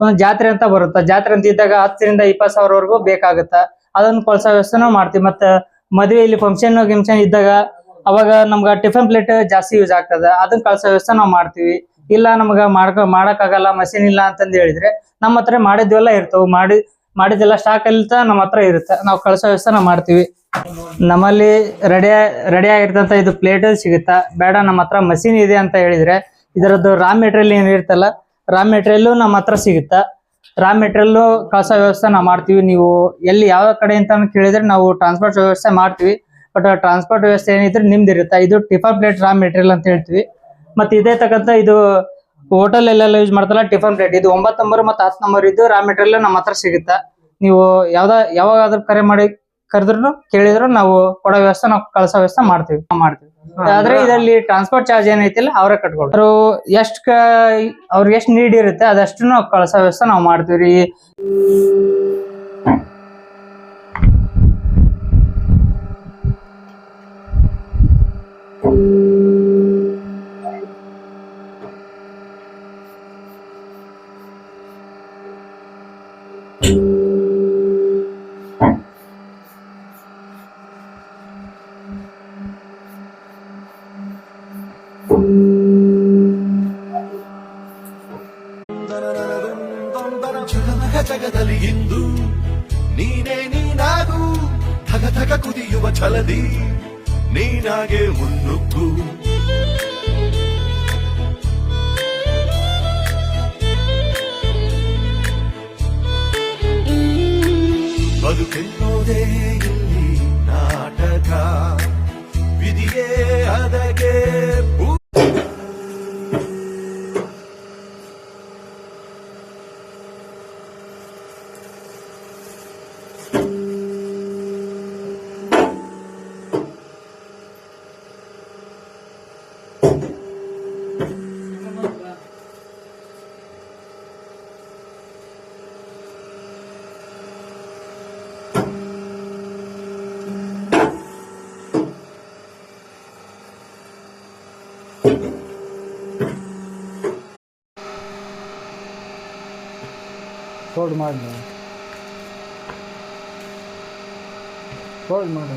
ಒಂದು ಜಾತ್ರೆ ಅಂತ ಬರುತ್ತೆ. ಜಾತ್ರೆ ಅಂತ ಇದ್ದಾಗ 10ರಿಂದ 20,000 ಬೇಕಾಗುತ್ತ. ಅದನ್ನ ಕಳ್ಸೋ ವ್ಯವಸ್ಥೆ ನಾವು ಮಾಡ್ತೀವಿ. ಮತ್ತೆ ಮದುವೆಯಲ್ಲಿ ಗಿಂಕ್ಷನ್ ಇದ್ದಾಗ ಅವಾಗ ನಮ್ಗ ಟಿಫನ್ ಪ್ಲೇಟ್ ಜಾಸ್ತಿ ಯೂಸ್ ಆಗ್ತದ, ಅದನ್ನ ಕಳ್ಸೋ ವ್ಯವಸ್ಥೆ ನಾವು ಮಾಡ್ತೀವಿ. ಇಲ್ಲ ನಮ್ಗ ಮಾಡಕ್ಕಾಗಲ್ಲ, ಮಷೀನ್ ಇಲ್ಲ ಅಂತಂದ್ ಹೇಳಿದ್ರೆ ನಮ್ಮ ಹತ್ರ ಮಾಡಿದ್ವೆಲ್ಲ ಇರ್ತವು. ಮಾಡಿದೆಲ್ಲ ಸ್ಟಾಕ್ ಅಲ್ಲಿ ನಮ್ಮ ಹತ್ರ ಇರುತ್ತೆ, ನಾವು ಕಳ್ಸೋ ವ್ಯವಸ್ಥೆ ನಾವು ಮಾಡ್ತೀವಿ. ನಮ್ಮಲ್ಲಿ ರೆಡಿ ಆಗಿರ್ತಂತ ಇದು ಪ್ಲೇಟ್ ಸಿಗುತ್ತಾ, ಬೇಡ ನಮ್ಮ ಹತ್ರ ಮಷೀನ್ ಇದೆ ಅಂತ ಹೇಳಿದ್ರೆ ಇದರದ್ದು ರಾ ಮೆಟೀರಿಯಲ್ ಏನಿರುತ್ತಲ್ಲ, ರಾ ಮೆಟೀರಿಯಲ್ ನಮ್ಮ ಹತ್ರ ಸಿಗುತ್ತಾ. ರಾ ಮೆಟೀರಿಯಲ್ ಕಳ್ಸೋ ವ್ಯವಸ್ಥೆ ನಾವು ಮಾಡ್ತೀವಿ. ನೀವು ಎಲ್ಲಿ ಯಾವ ಕಡೆ ಅಂತ ಕೇಳಿದ್ರೆ ನಾವು ಟ್ರಾನ್ಸ್ಪೋರ್ಟ್ ವ್ಯವಸ್ಥೆ ಮಾಡ್ತೀವಿ. ಬಟ್ ಟ್ರಾನ್ಸ್ಪೋರ್ಟ್ ವ್ಯವಸ್ಥೆ ಏನಿದ್ರೆ ನಿಮ್ದು ಇರುತ್ತೆ. ಇದು ಟಿಫನ್ ಪ್ಲೇಟ್ ರಾ ಮೆಟೀರಿಯಲ್ ಅಂತ ಹೇಳ್ತೀವಿ. ಮತ್ತೆ ಇದೇ ತಕ್ಕಂತ ಇದು ಹೋಟೆಲ್ ಎಲ್ಲೆಲ್ಲ ಯೂಸ್ ಮಾಡ್ತಾರಲ್ಲ ಟಿಫನ್ ಪ್ಲೇಟ್, ಇದು 9 ನಂಬರ್ ಮತ್ತೆ 10 ನಂಬರ್ ಇದು ರಾ ಮೆಟೀರಿಯಲ್ ನಮ್ಮ ಹತ್ರ ಸಿಗುತ್ತಾ. ನೀವು ಯಾವಾಗಾದ್ರೂ ಕರೆದ್ರು ಕೇಳಿದ್ರು ನಾವು ಕೊಡೋ ವ್ಯವಸ್ಥೆ, ನಾವು ಕಳ್ಸೋ ವ್ಯವಸ್ಥೆ ಮಾಡ್ತೀವಿ. ಆದ್ರೆ ಇದರಲ್ಲಿ ಟ್ರಾನ್ಸ್ಪೋರ್ಟ್ ಚಾರ್ಜ್ ಏನೈತಿಲ್ಲ ಅವರೇ ಕಟ್ಕೊಳ್ತಾರೆ. ಅವ್ರಿಗೆ ಎಷ್ಟು ನೀಡ್ ಇರುತ್ತೆ ಅದಷ್ಟು ನಾವು ಕಳ್ಸೋ ವ್ಯವಸ್ಥೆ ನಾವು ಮಾಡ್ತೀವಿ. ಜಗದಲ್ಲಿ ಇಂದು ನೀನೇ ನೀನಾಗು, ಧಗ ಧಗ ಕುದಿಯುವ ಛಲದಿ ನೀನಾಗೆ ಮುನ್ನುಗ್ಗು. ಬದುಕೆನ್ನೋದೇ ಇಲ್ಲಿ ನಾಟಕ, ವಿಧಿಯೇ ಅದಕ್ಕೆ ಫೋಲ್ಡ್ ಮಾಡಿ